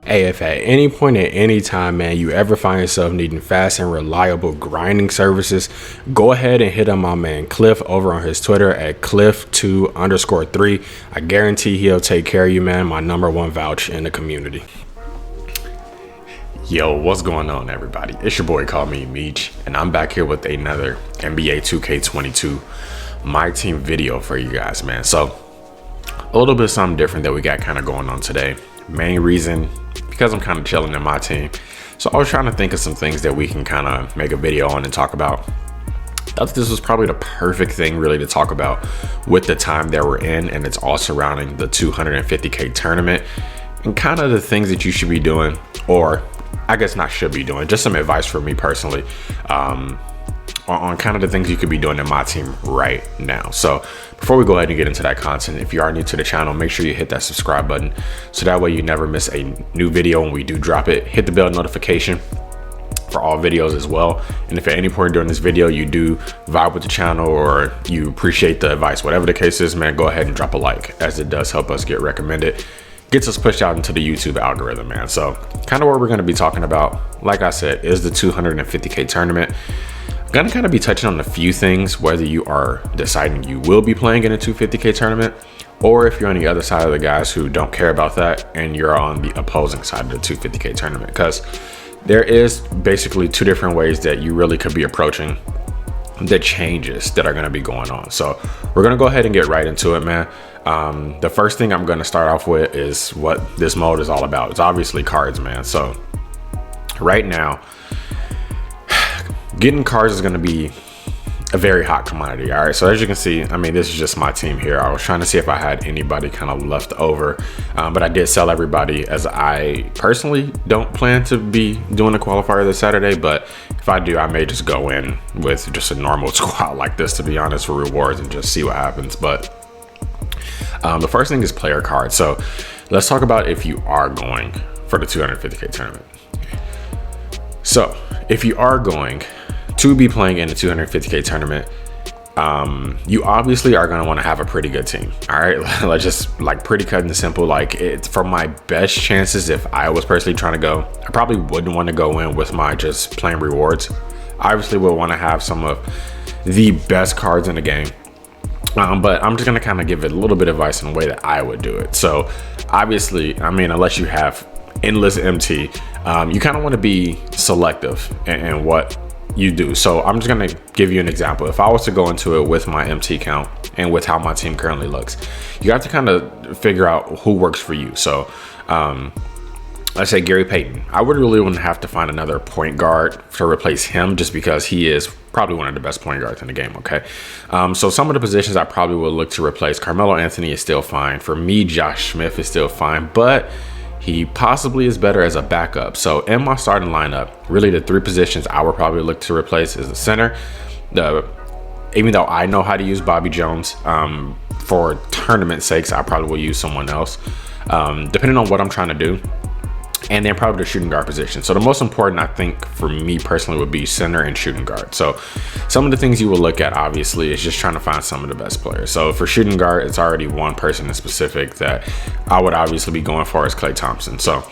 Hey, if at any point at any time, man, you ever find yourself needing fast and reliable grinding services, go ahead and hit up my man Cliff over on his Twitter at Cliff2_3. I guarantee he'll take care of you, man. My #1 vouch in the community. Yo, what's going on, everybody? It's your boy, call me Meech, and I'm back here with another NBA 2K22 Myteam video for you guys, man. So a little bit something different that we got kind of going on today. Main reason, because I'm kind of chilling in my team. So I was trying to think of some things that we can kind of make a video on and talk about. I thought this was probably the perfect thing really to talk about with the time that we're in, and it's all surrounding the 250K tournament and kind of the things that you should be doing, or I guess not should be doing, just some advice for me personally on kind of the things you could be doing in my team right now. So before we go ahead and get into that content, if you are new to the channel, make sure you hit that subscribe button so that way you never miss a new video when we do drop it. Hit the bell notification for all videos as well. And if at any point during this video you do vibe with the channel or you appreciate the advice, whatever the case is, man, go ahead and drop a like, as it does help us get recommended, gets us pushed out into the YouTube algorithm, man. So kind of what we're going to be talking about, like I said, is the 250K tournament. Gonna kind of be touching on a few things, whether you are deciding you will be playing in a 250K tournament, or if you're on the other side of the guys who don't care about that and you're on the opposing side of the 250K tournament, because there is basically two different ways that you really could be approaching the changes that are going to be going on. So we're going to go ahead and get right into it, man. The first thing I'm going to start off with is what this mode is all about. It's obviously cards, man. So right now, getting cards is going to be a very hot commodity. All right, so as you can see, I mean, this is just my team here. I was trying to see if I had anybody kind of left over, but I did sell everybody, as I personally don't plan to be doing a qualifier this Saturday. But if I do, I may just go in with just a normal squad like this, to be honest, for rewards and just see what happens. But the first thing is player cards. So let's talk about if you are going for the 250K tournament. So if you are going to be playing in the 250K tournament, you obviously are going to want to have a pretty good team. All right, let's just like pretty cut and simple. Like, it's for my best chances, if I was personally trying to go, I probably wouldn't want to go in with my just playing rewards. I obviously would want to have some of the best cards in the game. But I'm just going to kind of give it a little bit of advice in the way that I would do it. So obviously, I mean, unless you have endless MT, you kind of want to be selective in what you do. So I'm just going to give you an example. If I was to go into it with my MT count and with how my team currently looks, you have to kind of figure out who works for you. So let's say Gary Payton. I would really want to have to find another point guard to replace him, just because he is probably one of the best point guards in the game. Okay, so some of the positions I probably would look to replace. Carmelo Anthony is still fine for me. Josh Smith is still fine, but he possibly is better as a backup. So in my starting lineup, really the three positions I would probably look to replace is the center. Even though I know how to use Bobby Jones, for tournament sakes, I probably will use someone else, depending on what I'm trying to do. And then probably the shooting guard position. So the most important, I think, for me personally, would be center and shooting guard. So some of the things you will look at, obviously, is just trying to find some of the best players. So for shooting guard, it's already one person in specific that I would obviously be going for, is Klay Thompson. So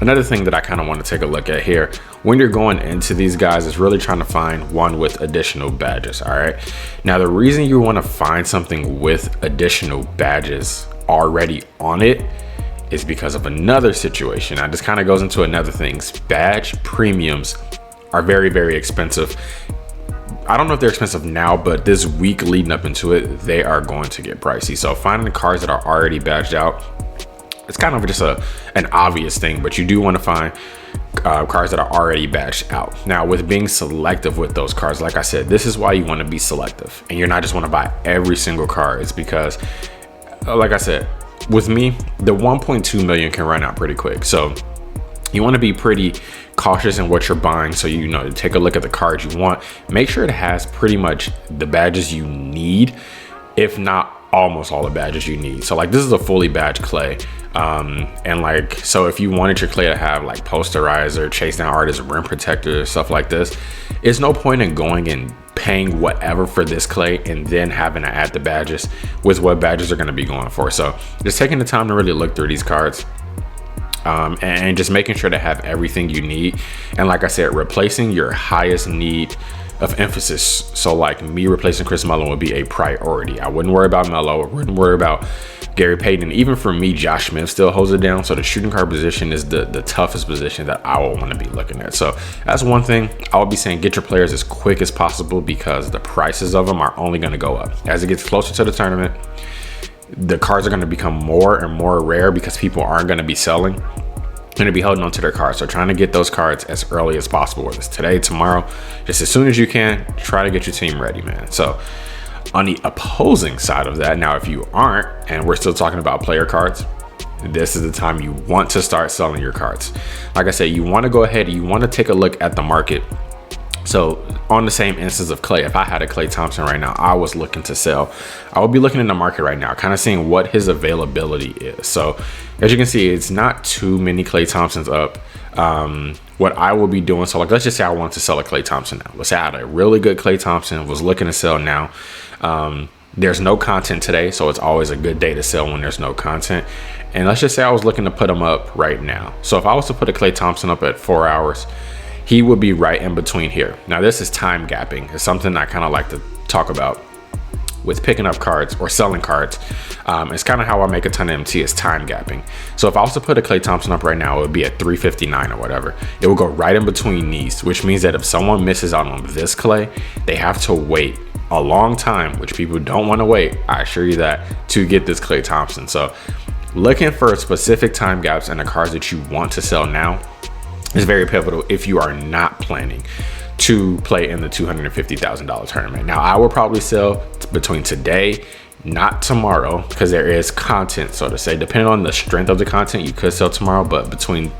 another thing that I kind of want to take a look at here, when you're going into these guys, is really trying to find one with additional badges. All right, now the reason you want to find something with additional badges already on it is because of another situation. Now this kind of goes into another things. Badge premiums are very, very expensive. I don't know if they're expensive now, but this week leading up into it, they are going to get pricey. So finding cards that are already badged out, it's kind of just an obvious thing, but you do want to find cards that are already badged out. Now with being selective with those cards, like I said, this is why you want to be selective, and you're not just want to buy every single card. It's because, like I said, with me, the 1.2 million can run out pretty quick. So you want to be pretty cautious in what you're buying. So, you know, take a look at the cards you want. Make sure it has pretty much the badges you need, if not almost all the badges you need. So like, this is a fully badged Klay. And like, so if you wanted your clay to have like posterizer, chase down artist, rim protector, stuff like this, it's no point in going and paying whatever for this clay and then having to add the badges with what badges are going to be going for. So just taking the time to really look through these cards, and just making sure to have everything you need. And like I said, replacing your highest need of emphasis. So like me replacing Chris Mullin would be a priority. I wouldn't worry about Melo, I wouldn't worry about Gary Payton. Even for me, Josh Smith still holds it down. So the shooting guard position is the toughest position that I will want to be looking at. So that's one thing I would be saying, get your players as quick as possible, because the prices of them are only going to go up. As it gets closer to the tournament, the cards are going to become more and more rare because people aren't going to be selling, going to be holding on to their cards. So trying to get those cards as early as possible, whether it's today, tomorrow, just as soon as you can, try to get your team ready, man. So on the opposing side of that, now if you aren't, and we're still talking about player cards, this is the time you want to start selling your cards. Like I said, you want to go ahead, you want to take a look at the market. So on the same instance of Klay, if I had a Klay Thompson right now, I was looking to sell, I would be looking in the market right now, kind of seeing what his availability is. So as you can see, it's not too many Klay Thompsons up. What I will be doing, so like, let's just say I want to sell a Klay Thompson now. Let's say I had a really good Klay Thompson, was looking to sell now. There's no content today, so it's always a good day to sell when there's no content. And let's just say I was looking to put him up right now. So if I was to put a Klay Thompson up at 4 hours, he would be right in between here. Now this is time gapping. It's something I kind of like to talk about with picking up cards or selling cards. It's kind of how I make a ton of MT, is time gapping. So if I was to put a Klay Thompson up right now, it would be at 359 or whatever. It will go right in between these, which means that if someone misses out on this Klay, they have to wait a long time, which people don't want to wait, I assure you that, to get this Klay Thompson. So looking for specific time gaps and the cards that you want to sell now is very pivotal if you are not planning to play in the $250,000 tournament. Now I will probably sell between today, not tomorrow, because there is content, so to say. Depending on the strength of the content, you could sell tomorrow, but between,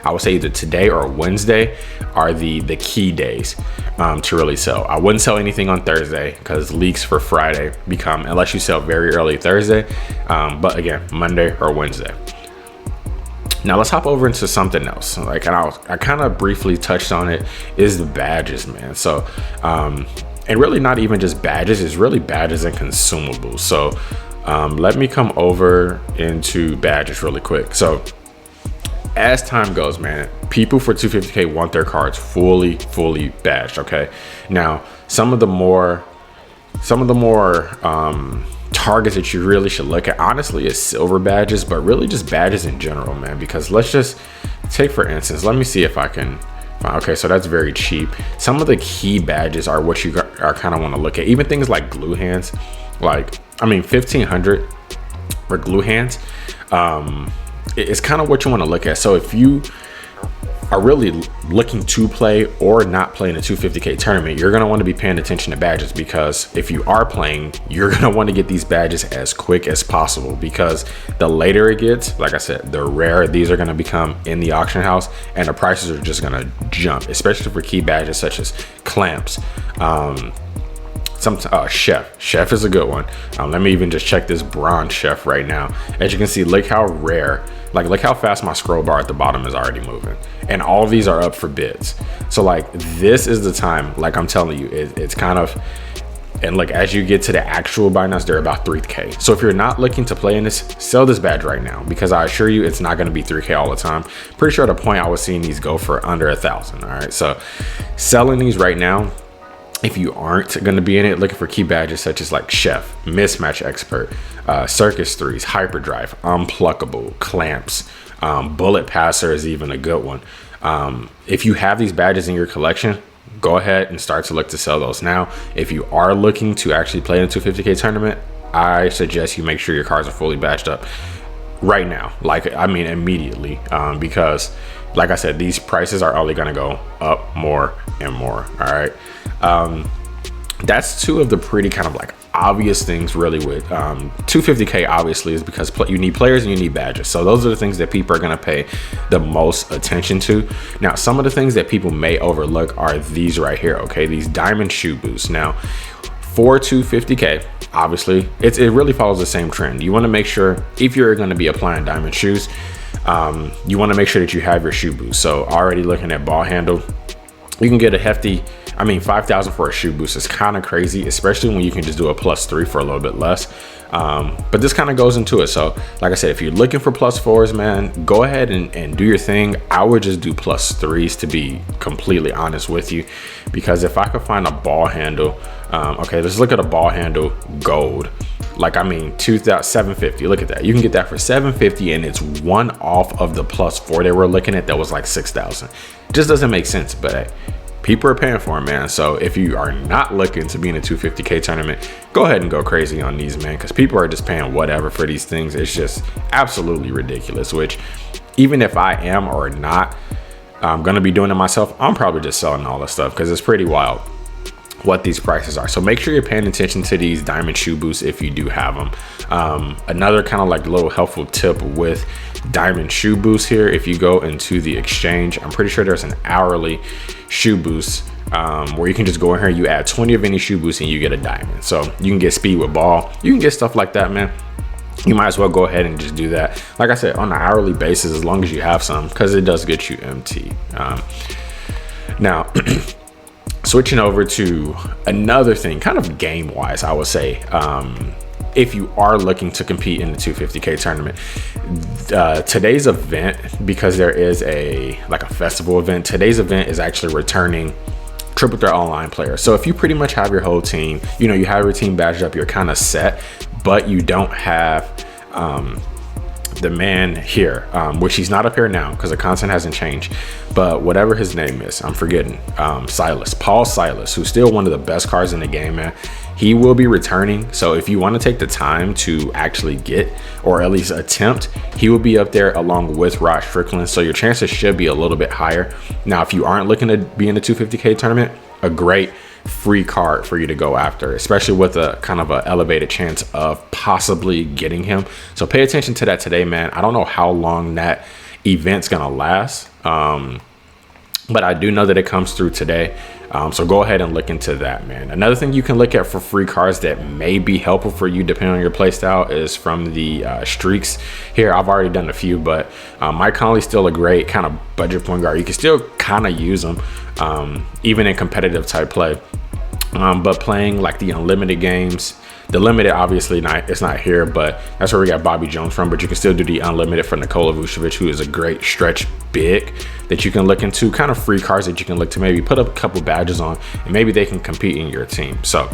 I would say, either today or Wednesday are the key days to really sell. I wouldn't sell anything on Thursday because leaks for Friday become, unless you sell very early Thursday, but again, Monday or Wednesday. Now let's hop over into something else. Like, and I kind of briefly touched on it, is the badges, man. So and really not even just badges, it's really badges and consumables. So let me come over into badges really quick. So as time goes, man, people for 250K want their cards fully badged. Okay, now some of the more targets that you really should look at, honestly, is silver badges, but really just badges in general, man. Because let's just take, for instance, let me see if I can find, okay, so that's very cheap. Some of the key badges are what you are kind of want to look at. Even things like glue hands, like, I mean, 1500 for glue hands, it's kind of what you want to look at. So if you are really looking to play or not play in a 250K tournament, you're going to want to be paying attention to badges, because if you are playing, you're going to want to get these badges as quick as possible, because the later it gets, like I said, the rarer these are going to become in the auction house, and the prices are just going to jump, especially for key badges such as clamps. Chef is a good one. Let me even just check this bronze chef right now. As you can see, look how rare, like, look how fast my scroll bar at the bottom is already moving, and all of these are up for bids. So like, this is the time, like I'm telling you, it's kind of, and like, as you get to the actual buy nows, they're about 3K. So if you're not looking to play in this, sell this badge right now, because I assure you it's not going to be 3K all the time. Pretty sure at a point I was seeing these go for under 1,000. All right, so selling these right now, if you aren't going to be in it, looking for key badges such as like Chef, Mismatch Expert, Circus 3s, Hyperdrive, Unpluckable, Clamps, Bullet Passer is even a good one. If you have these badges in your collection, go ahead and start to look to sell those now. If you are looking to actually play in a 250K tournament, I suggest you make sure your cards are fully badged up right now. Like, I mean, immediately, because like I said, these prices are only going to go up more and more. All right. That's two of the pretty kind of like obvious things really with 250K, obviously, is because you need players and you need badges. So those are the things that people are going to pay the most attention to. Now, some of the things that people may overlook are these right here. Okay, these diamond shoe boosts. Now, for 250K, obviously, it really follows the same trend. You want to make sure if you're going to be applying diamond shoes, you want to make sure that you have your shoe boost. So already looking at ball handle, you can get a hefty, I mean, 5,000 for a shoe boost is kind of crazy, especially when you can just do a +3 for a little bit less. But this kind of goes into it. So like I said, if you're looking for +4s, man, go ahead and do your thing. I would just do +3s, to be completely honest with you, because if I could find a ball handle, okay, let's look at a ball handle gold. Like, I mean, 2,750. Look at that. You can get that for 750, and it's one off of the +4 they were looking at that was like 6,000. Just doesn't make sense, but hey, people are paying for them, man. So if you are not looking to be in a 250K tournament, go ahead and go crazy on these, man, because people are just paying whatever for these things. It's just absolutely ridiculous, which even if I am or not, I'm going to be doing it myself, I'm probably just selling all this stuff because it's pretty wild what these prices are. So make sure you're paying attention to these diamond shoe boosts if you do have them. Another kind of like little helpful tip with diamond shoe boosts here, if you go into the exchange, I'm pretty sure there's an hourly shoe boost where you can just go in here, you add 20 of any shoe boost and you get a diamond. So you can get speed with ball, you can get stuff like that, man. You might as well go ahead and just do that, like I said, on an hourly basis, as long as you have some, because it does get you MT. Now switching over to another thing, kind of game wise, I would say, if you are looking to compete in the 250K tournament, today's event, because there is a festival event, today's event is actually returning triple threat online players. So if you pretty much have your whole team, you know, you have your team badged up, you're kind of set, but you don't have the man here, which he's not up here now because the content hasn't changed, but whatever his name is, I'm forgetting, Paul Silas, who's still one of the best cards in the game, man. He will be returning. So if you want to take the time to actually get, or at least attempt, he will be up there along with Rod Strickland. So your chances should be a little bit higher. Now, if you aren't looking to be in the 250K tournament, a great free card for you to go after, especially with a kind of a elevated chance of possibly getting him. So pay attention to that today, man. I don't know how long that event's gonna last, but I do know that it comes through today. So go ahead and look into that, man. Another thing you can look at for free cards that may be helpful for you depending on your playstyle is from the streaks here. I've already done a few, but Mike Conley's still a great kind of budget point guard. You can still kind of use them even in competitive type play, but playing like the unlimited games, the limited obviously it's not here, but that's where we got Bobby Jones from, but you can still do the unlimited for Nikola Vucevic, who is a great stretch big that you can look into, kind of free cards that you can look to maybe put up a couple badges on, and maybe they can compete in your team. So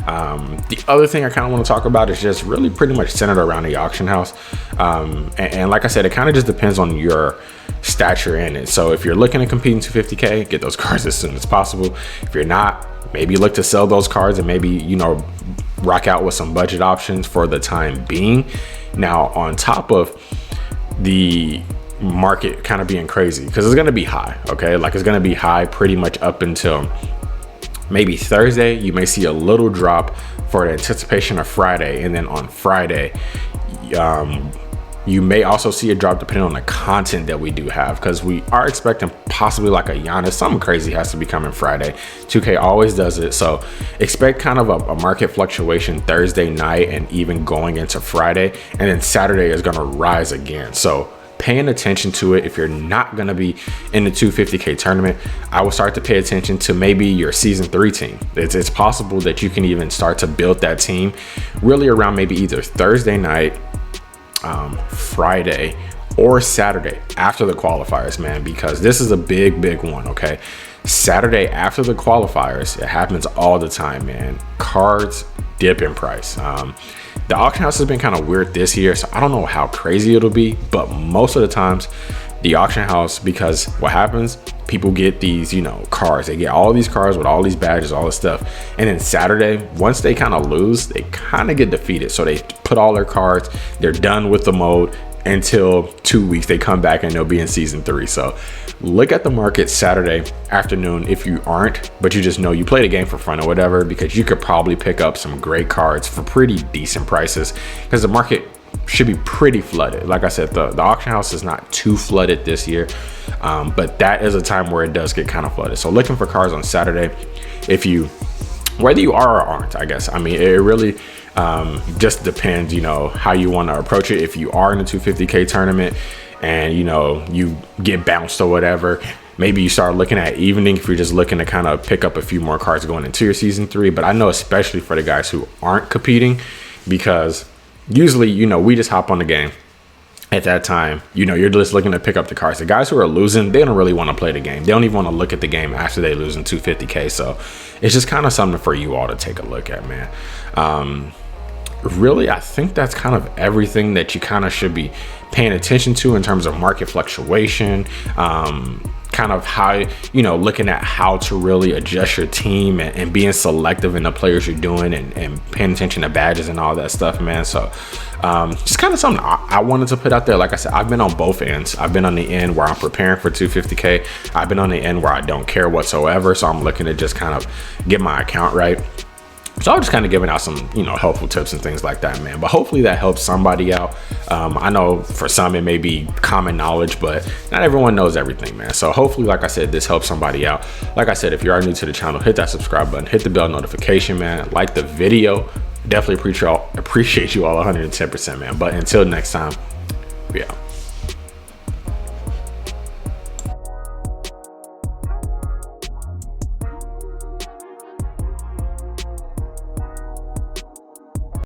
the other thing I kind of want to talk about is just really pretty much centered around the auction house. And like I said, it kind of just depends on your stature in it. So if you're looking to compete in 250K, get those cards as soon as possible. If you're not, maybe look to sell those cards and maybe, you know, rock out with some budget options for the time being. Now, on top of the market kind of being crazy, because it's going to be high, okay? Like, it's going to be high pretty much up until maybe Thursday. You may see a little drop for the anticipation of Friday, and then on Friday you may also see a drop depending on the content that we do have, because we are expecting possibly like a Giannis, something crazy has to be coming Friday. 2K always does it, so expect kind of a market fluctuation Thursday night and even going into Friday, and then Saturday is going to rise again. So paying attention to it, if you're not going to be in the 250K tournament, I will start to pay attention to maybe your season 3 team. It's possible that you can even start to build that team really around maybe either Thursday night, Friday, or Saturday after the qualifiers, man, because this is a big one. Okay, Saturday after the qualifiers, it happens all the time, man. Cards dip in price. The auction house has been kind of weird this year, so I don't know how crazy it'll be, but most of the times the auction house, because what happens, people get these, you know, cards, they get all these cards with all these badges, all this stuff, and then Saturday, once they kind of lose, they kind of get defeated, so they put all their cards, they're done with the mode until 2 weeks. They come back and they'll be in season 3. So look at the market Saturday afternoon if you aren't, but you just know you played a game for fun or whatever, because you could probably pick up some great cards for pretty decent prices, because the market should be pretty flooded. Like I said, the auction house is not too flooded this year, but that is a time where it does get kind of flooded. So looking for cards on Saturday, if you whether you are or aren't, I guess. I mean, it really just depends, you know, how you want to approach it. If you are in a 250K tournament and, you know, you get bounced or whatever, maybe you start looking at evening if you're just looking to kind of pick up a few more cards going into your season 3. But I know especially for the guys who aren't competing, because usually, you know, we just hop on the game. At that time, you know, you're just looking to pick up the cards. The guys who are losing, they don't really want to play the game. They don't even want to look at the game after they lose in 250K. So it's just kind of something for you all to take a look at, man. Really, I think that's kind of everything that you kind of should be paying attention to in terms of market fluctuation, kind of how, you know, looking at how to really adjust your team and being selective in the players you're doing and paying attention to badges and all that stuff, man. So just kind of something I wanted to put out there. Like I said, I've been on both ends. I've been on the end where I'm preparing for 250K. I've been on the end where I don't care whatsoever. So I'm looking to just kind of get my account right. So I'm just kind of giving out some, you know, helpful tips and things like that, man. But hopefully that helps somebody out. I know for some it may be common knowledge, but not everyone knows everything, man. So hopefully, like I said, this helps somebody out. Like I said, if you are new to the channel, hit that subscribe button, hit the bell notification, man. Like the video. Definitely appreciate you all 110%, man. But until next time, we out.